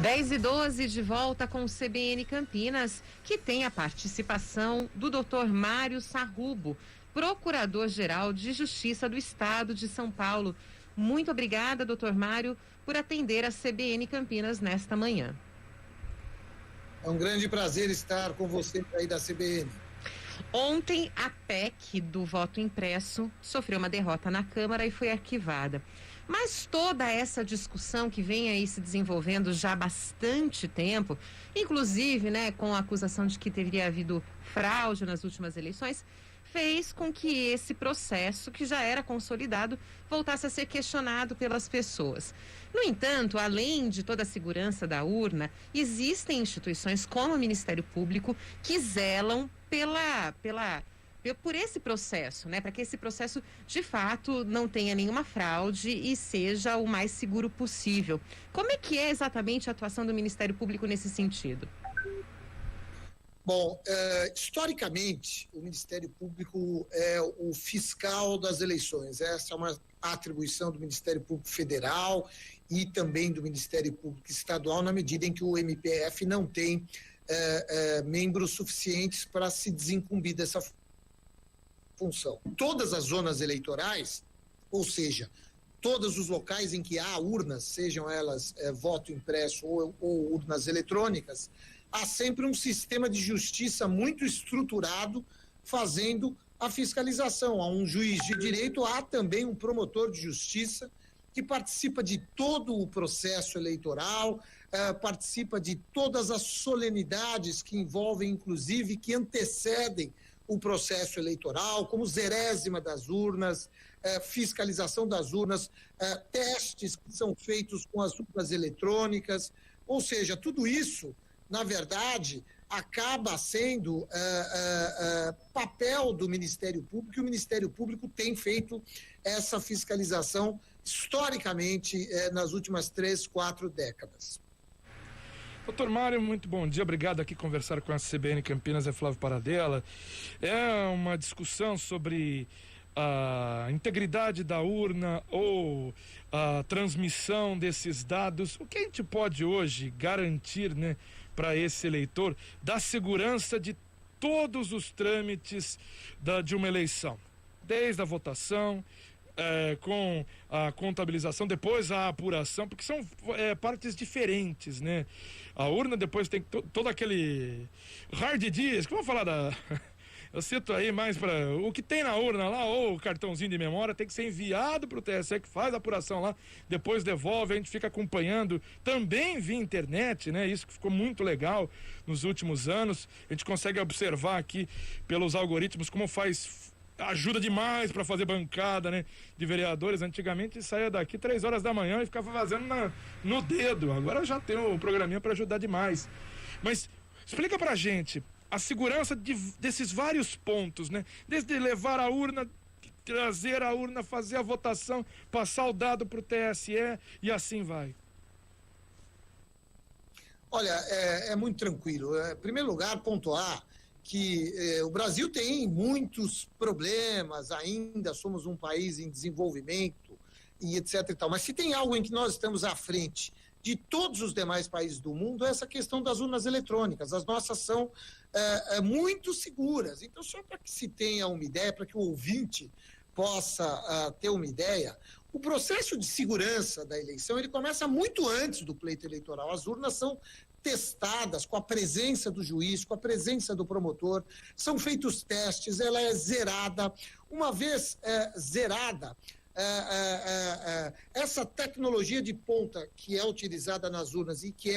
10h12 de volta com o CBN Campinas, que tem a participação do Dr. Mário Sarrubo, Procurador-Geral de Justiça do Estado de São Paulo. Muito obrigada, Dr. Mário, por atender a CBN Campinas nesta manhã. É um grande prazer estar com você aí da CBN. Ontem, a PEC do voto impresso sofreu uma derrota na Câmara e foi arquivada. Mas toda essa discussão que vem aí se desenvolvendo já há bastante tempo, inclusive, com a acusação de que teria havido fraude nas últimas eleições, fez com que esse processo, que já era consolidado, voltasse a ser questionado pelas pessoas. No entanto, além de toda a segurança da urna, existem instituições como o Ministério Público que zelam por esse processo, para que esse processo de fato não tenha nenhuma fraude e seja o mais seguro possível. Como é que é exatamente a atuação do Ministério Público nesse sentido? Bom, historicamente, o Ministério Público é o fiscal das eleições. Essa é uma atribuição do Ministério Público Federal e também do Ministério Público Estadual, na medida em que o MPF não tem membros suficientes para se desincumbir dessa função. Todas as zonas eleitorais, ou seja, todos os locais em que há urnas, sejam elas voto impresso ou urnas eletrônicas, há sempre um sistema de justiça muito estruturado fazendo a fiscalização. Há um juiz de direito, há também um promotor de justiça que participa de todo o processo eleitoral, participa de todas as solenidades que envolvem, inclusive, que antecedem o processo eleitoral, como zerésima das urnas, fiscalização das urnas, testes que são feitos com as urnas eletrônicas, ou seja, tudo isso, na verdade, acaba sendo papel do Ministério Público, e o Ministério Público tem feito essa fiscalização historicamente nas últimas 3, 4 décadas. Doutor Mário, muito bom dia, obrigado aqui conversar com a CBN Campinas, é Flávio Paradella. É uma discussão sobre a integridade da urna ou a transmissão desses dados. O que a gente pode hoje garantir, para esse eleitor, da segurança de todos os trâmites de uma eleição, desde a votação, com a contabilização, depois a apuração, porque são partes diferentes, A urna depois tem todo aquele hard disk, vamos falar eu cito aí mais para o que tem na urna lá, ou o cartãozinho de memória, tem que ser enviado para o TSE, que faz a apuração lá, depois devolve, a gente fica acompanhando também via internet, isso que ficou muito legal nos últimos anos. A gente consegue observar aqui pelos algoritmos como ajuda demais para fazer bancada, de vereadores. Antigamente saía daqui 3 horas da manhã e ficava fazendo no dedo. Agora já tem o programinha para ajudar demais. Mas explica pra gente a segurança desses vários pontos, Desde levar a urna, trazer a urna, fazer a votação, passar o dado pro TSE e assim vai. Olha, é muito tranquilo. Em primeiro lugar, pontuar que o Brasil tem muitos problemas, ainda somos um país em desenvolvimento e etc e tal, mas se tem algo em que nós estamos à frente de todos os demais países do mundo, é essa questão das urnas eletrônicas. As nossas são muito seguras. Então, só para que se tenha uma ideia, para que o ouvinte possa ter uma ideia, o processo de segurança da eleição, ele começa muito antes do pleito eleitoral. As urnas são testadas com a presença do juiz, com a presença do promotor, são feitos testes, ela é zerada. Uma vez zerada, essa tecnologia de ponta que é utilizada nas urnas e que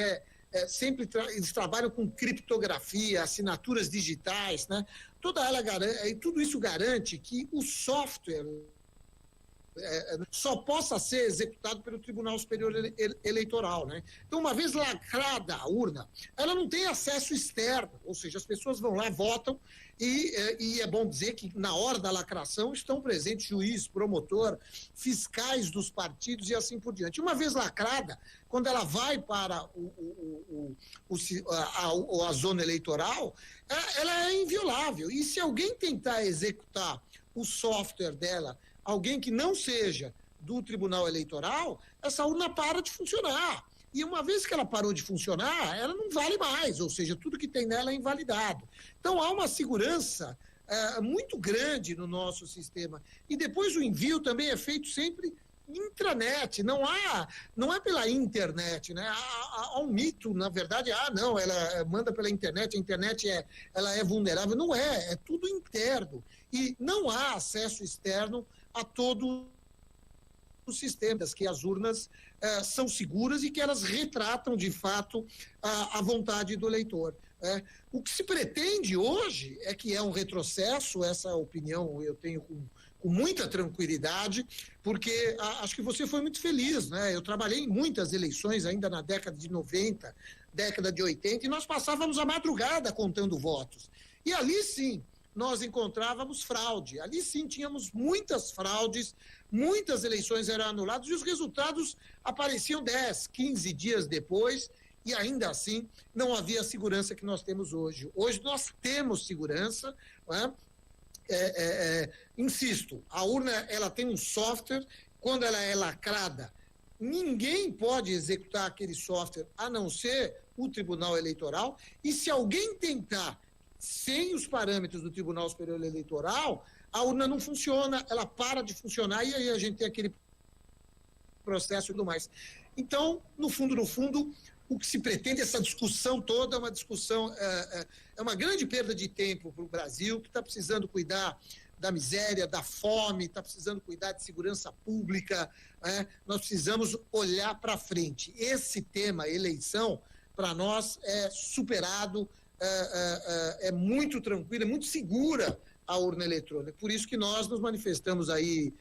sempre eles trabalham com criptografia, assinaturas digitais, toda ela tudo isso garante que o software só possa ser executado pelo Tribunal Superior Eleitoral, Então, uma vez lacrada a urna, ela não tem acesso externo, ou seja, as pessoas vão lá, votam, e é bom dizer que na hora da lacração estão presentes juiz, promotor, fiscais dos partidos e assim por diante. Uma vez lacrada, quando ela vai para a zona eleitoral, ela é inviolável, e se alguém tentar executar o software dela, alguém que não seja do Tribunal Eleitoral, essa urna para de funcionar. E uma vez que ela parou de funcionar, ela não vale mais, ou seja, tudo que tem nela é invalidado. Então há uma segurança muito grande no nosso sistema. E depois o envio também é feito sempre intranet, não é pela internet, né? Há um mito, na verdade, não, ela manda pela internet, a internet ela é vulnerável. Não é tudo interno. E não há acesso externo a todo os sistemas, que as urnas são seguras e que elas retratam, de fato, a vontade do eleitor. O que se pretende hoje é que é um retrocesso, essa opinião eu tenho com muita tranquilidade, porque acho que você foi muito feliz, né? Eu trabalhei em muitas eleições ainda na década de 90, década de 80, e nós passávamos a madrugada contando votos. E ali sim, nós encontrávamos fraude. Ali sim tínhamos muitas fraudes, muitas eleições eram anuladas e os resultados apareciam 10, 15 dias depois e ainda assim não havia a segurança que nós temos hoje. Hoje nós temos segurança, não é? Insisto, a urna ela tem um software, quando ela é lacrada, ninguém pode executar aquele software a não ser o Tribunal Eleitoral, e se alguém tentar sem os parâmetros do Tribunal Superior Eleitoral, a urna não funciona, ela para de funcionar e aí a gente tem aquele processo e tudo mais. Então, no fundo, o que se pretende, essa discussão toda, é uma discussão, é uma grande perda de tempo para o Brasil, que está precisando cuidar da miséria, da fome, está precisando cuidar de segurança pública, nós precisamos olhar para frente. Esse tema, eleição, para nós é superado, é muito tranquila, é muito segura a urna eletrônica. Por isso que nós nos manifestamos aí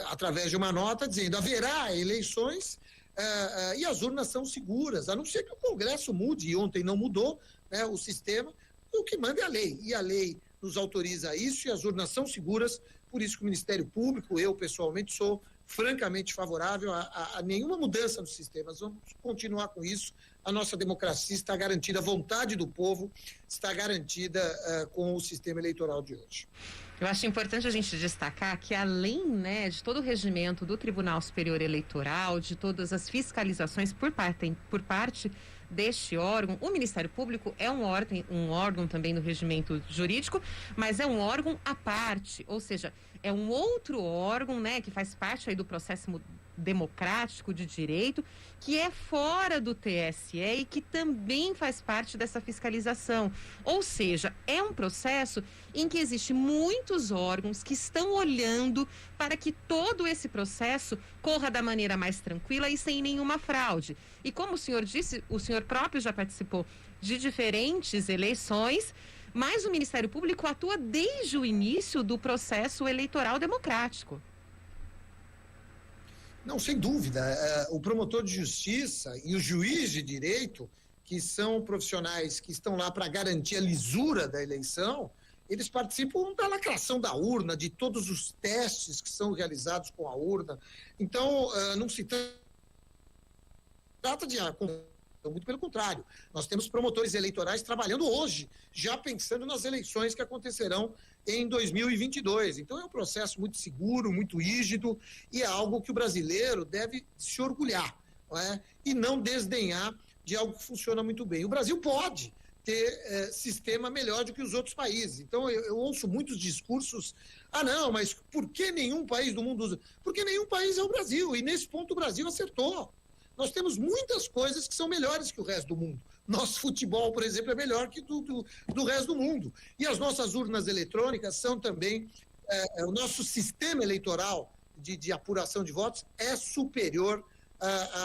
através de uma nota dizendo haverá eleições e as urnas são seguras, a não ser que o Congresso mude, e ontem não mudou, né, o sistema, o que manda é a lei, e a lei nos autoriza isso, e as urnas são seguras, por isso que o Ministério Público, eu pessoalmente sou francamente favorável a nenhuma mudança no sistema, nós vamos continuar com isso, a nossa democracia está garantida, a vontade do povo está garantida com o sistema eleitoral de hoje. Eu acho importante a gente destacar que, além, né, de todo o regimento do Tribunal Superior Eleitoral, de todas as fiscalizações por parte deste órgão, o Ministério Público é um órgão também no regimento jurídico, mas é um órgão à parte, ou seja, é um outro órgão, né, que faz parte aí do processo democrático de direito, que é fora do TSE e que também faz parte dessa fiscalização. Ou seja, é um processo em que existem muitos órgãos que estão olhando para que todo esse processo corra da maneira mais tranquila e sem nenhuma fraude. E como o senhor disse, o senhor próprio já participou de diferentes eleições, mas o Ministério Público atua desde o início do processo eleitoral democrático. Não, sem dúvida. O promotor de justiça e o juiz de direito, que são profissionais que estão lá para garantir a lisura da eleição, eles participam da lacração da urna, de todos os testes que são realizados com a urna. Então, não se trata de... Muito pelo contrário, nós temos promotores eleitorais trabalhando hoje, já pensando nas eleições que acontecerão em 2022. Então é um processo muito seguro, muito rígido e é algo que o brasileiro deve se orgulhar, não é? E não desdenhar de algo que funciona muito bem. O Brasil pode ter sistema melhor do que os outros países. Então eu ouço muitos discursos, não, mas por que nenhum país do mundo usa? Porque nenhum país é o Brasil, e nesse ponto o Brasil acertou. Nós temos muitas coisas que são melhores que o resto do mundo. Nosso futebol, por exemplo, é melhor que do resto do mundo. E as nossas urnas eletrônicas são também... o nosso sistema eleitoral de apuração de votos é superior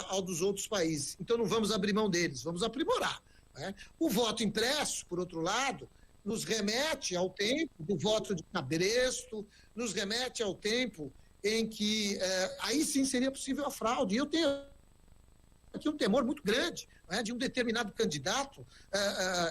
ao dos outros países. Então não vamos abrir mão deles, vamos aprimorar, né? O voto impresso, por outro lado, nos remete ao tempo do voto de cabresto, nos remete ao tempo em que aí sim seria possível a fraude. E eu tenho aqui um temor muito grande, né, de um determinado candidato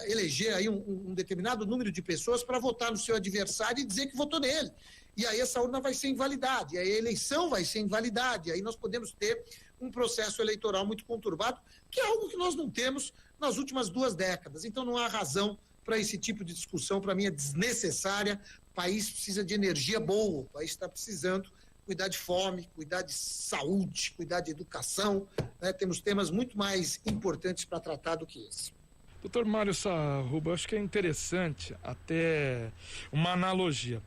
eleger aí um determinado número de pessoas para votar no seu adversário e dizer que votou nele. E aí essa urna vai ser invalidada, e aí a eleição vai ser invalidada, e aí nós podemos ter um processo eleitoral muito conturbado, que é algo que nós não temos nas últimas 2 décadas. Então não há razão para esse tipo de discussão, para mim é desnecessária. O país precisa de energia boa, o país está precisando cuidar de fome, cuidar de saúde, cuidar de educação, né? Temos temas muito mais importantes para tratar do que esse. Doutor Mário Sarrubo, eu acho que é interessante até uma analogia.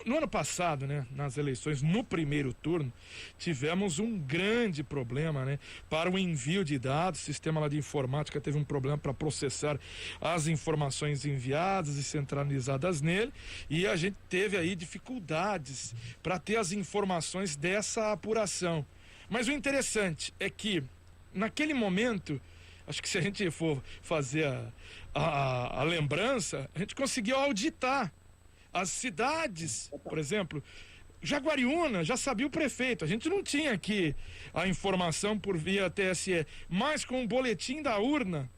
No ano passado, né, nas eleições, no primeiro turno, tivemos um grande problema, né, para o envio de dados. O sistema lá de informática teve um problema para processar as informações enviadas e centralizadas nele, e a gente teve aí dificuldades para ter as informações dessa apuração. Mas o interessante é que, naquele momento, acho que se a gente for fazer a lembrança, a gente conseguiu auditar as cidades, por exemplo. Jaguariúna já sabia o prefeito, a gente não tinha aqui a informação por via TSE, mas com o boletim da urna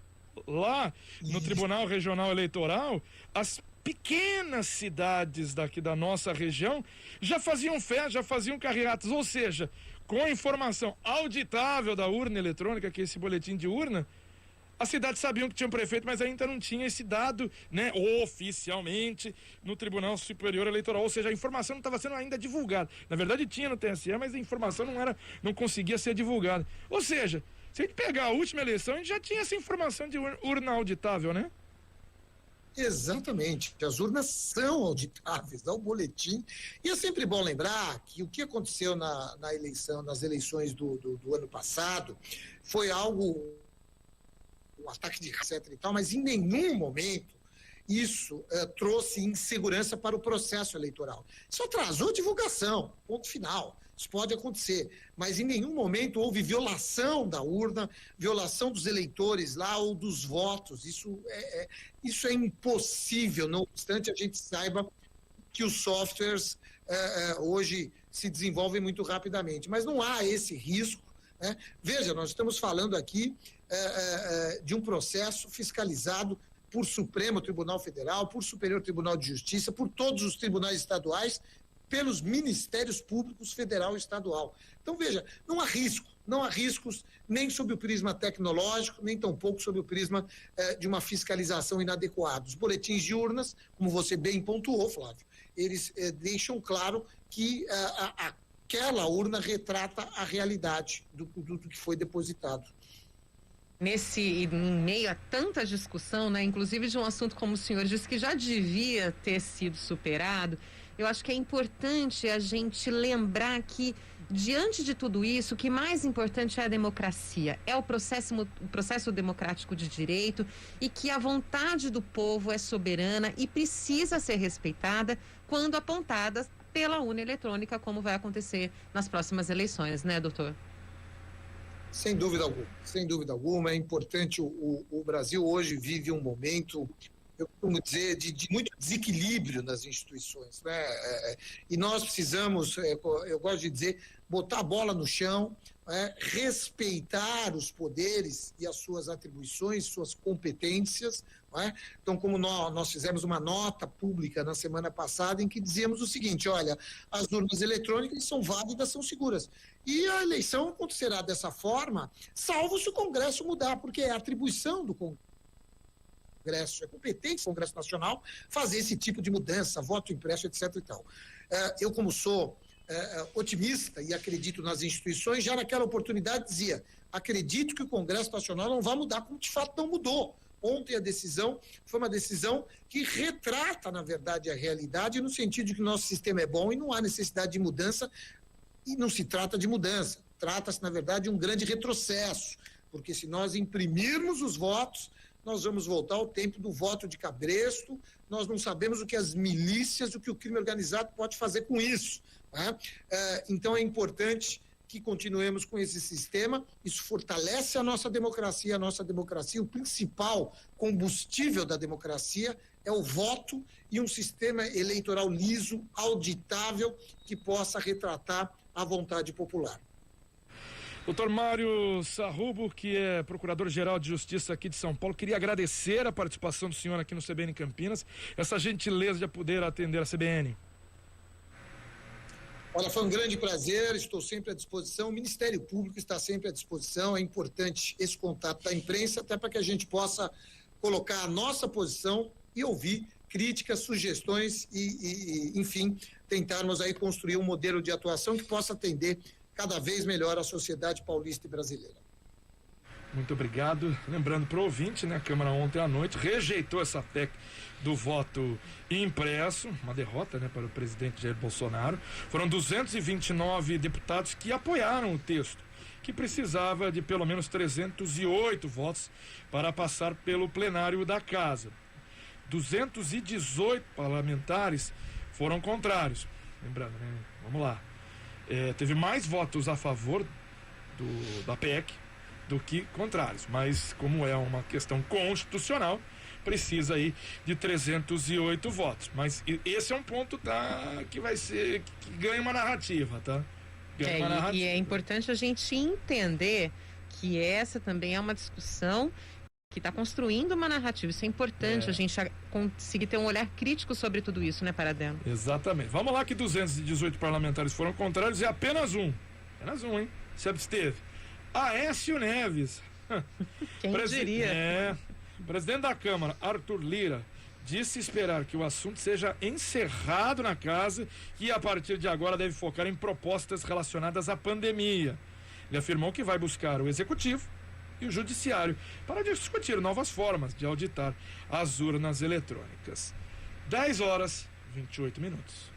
lá no Tribunal Regional Eleitoral, as pequenas cidades daqui da nossa região já faziam fé, já faziam carreatas, ou seja, com a informação auditável da urna eletrônica, que é esse boletim de urna, as cidades sabiam que tinha um prefeito, mas ainda não tinha esse dado, né, oficialmente no Tribunal Superior Eleitoral, ou seja, a informação não estava sendo ainda divulgada. Na verdade tinha no TSE, mas a informação não conseguia ser divulgada. Ou seja, se a gente pegar a última eleição, a gente já tinha essa informação de urna auditável, né? Exatamente, as urnas são auditáveis, dá o boletim, e é sempre bom lembrar que o que aconteceu nas eleições do ano passado foi algo, um ataque de etc e tal, mas em nenhum momento isso trouxe insegurança para o processo eleitoral. Isso atrasou a divulgação, ponto final. Isso pode acontecer, mas em nenhum momento houve violação da urna, violação dos eleitores lá ou dos votos. Isso é impossível, não obstante a gente saiba que os softwares hoje se desenvolvem muito rapidamente, mas não há esse risco, né? Veja, nós estamos falando aqui de um processo fiscalizado por Supremo Tribunal Federal, por Superior Tribunal de Justiça, por todos os tribunais estaduais, pelos Ministérios Públicos Federal e Estadual. Então, veja, não há riscos nem sob o prisma tecnológico, nem tampouco sob o prisma de uma fiscalização inadequada. Os boletins de urnas, como você bem pontuou, Flávio, eles deixam claro que aquela urna retrata a realidade do que foi depositado. Em meio a tanta discussão, né, inclusive de um assunto como o senhor disse que já devia ter sido superado, eu acho que é importante a gente lembrar que, diante de tudo isso, o que mais importante é a democracia, é o processo democrático de direito, e que a vontade do povo é soberana e precisa ser respeitada quando apontada pela urna eletrônica, como vai acontecer nas próximas eleições, né, doutor? Sem dúvida alguma, é importante. O Brasil hoje vive um momento, eu costumo dizer, de muito desequilíbrio nas instituições, né? E nós precisamos, eu gosto de dizer, botar a bola no chão, respeitar os poderes e as suas atribuições, suas competências, né? Então, como nós fizemos uma nota pública na semana passada em que dizíamos o seguinte: olha, as urnas eletrônicas são válidas, são seguras. E a eleição acontecerá dessa forma, salvo se o Congresso mudar, porque é a atribuição do Congresso, é competência do Congresso Nacional fazer esse tipo de mudança, voto impresso, etc. e tal. Eu, como sou otimista e acredito nas instituições, já naquela oportunidade dizia: acredito que o Congresso Nacional não vai mudar, como de fato não mudou. Ontem a decisão foi uma decisão que retrata, na verdade, a realidade, no sentido de que o nosso sistema é bom e não há necessidade de mudança. E não se trata de mudança, trata-se, na verdade, de um grande retrocesso, porque se nós imprimirmos os votos, nós vamos voltar ao tempo do voto de cabresto, nós não sabemos o que as milícias, o que o crime organizado pode fazer com isso, né? Então é importante que continuemos com esse sistema, isso fortalece a nossa democracia, o principal combustível da democracia é o voto e um sistema eleitoral liso, auditável, que possa retratar a vontade popular. Doutor Mário Sarrubo, que é Procurador-Geral de Justiça aqui de São Paulo, queria agradecer a participação do senhor aqui no CBN Campinas, essa gentileza de poder atender a CBN. Olha, foi um grande prazer, estou sempre à disposição, o Ministério Público está sempre à disposição, é importante esse contato da imprensa, até para que a gente possa colocar a nossa posição e ouvir críticas, sugestões e enfim, tentarmos aí construir um modelo de atuação que possa atender cada vez melhor a sociedade paulista e brasileira. Muito obrigado. Lembrando para o ouvinte, né, a Câmara ontem à noite rejeitou essa PEC do voto impresso, uma derrota, né, para o presidente Jair Bolsonaro. Foram 229 deputados que apoiaram o texto, que precisava de pelo menos 308 votos para passar pelo plenário da Casa. 218 parlamentares foram contrários. Lembrando, né, vamos lá. Teve mais votos a favor da PEC do que contrários, mas como é uma questão constitucional, precisa aí de 308 votos. Mas esse é um ponto, tá, que vai ser, que ganha uma narrativa, tá? E é importante a gente entender que essa também é uma discussão que está construindo uma narrativa. Isso é importante, a gente conseguir ter um olhar crítico sobre tudo isso, né, Paradela? Exatamente. Vamos lá, que 218 parlamentares foram contrários e apenas um, hein, se absteve. Aécio Neves. Quem diria? Presidente da Câmara, Arthur Lira, disse esperar que o assunto seja encerrado na casa e a partir de agora deve focar em propostas relacionadas à pandemia. Ele afirmou que vai buscar o Executivo e o Judiciário para discutir novas formas de auditar as urnas eletrônicas. 10 horas, 28 minutos.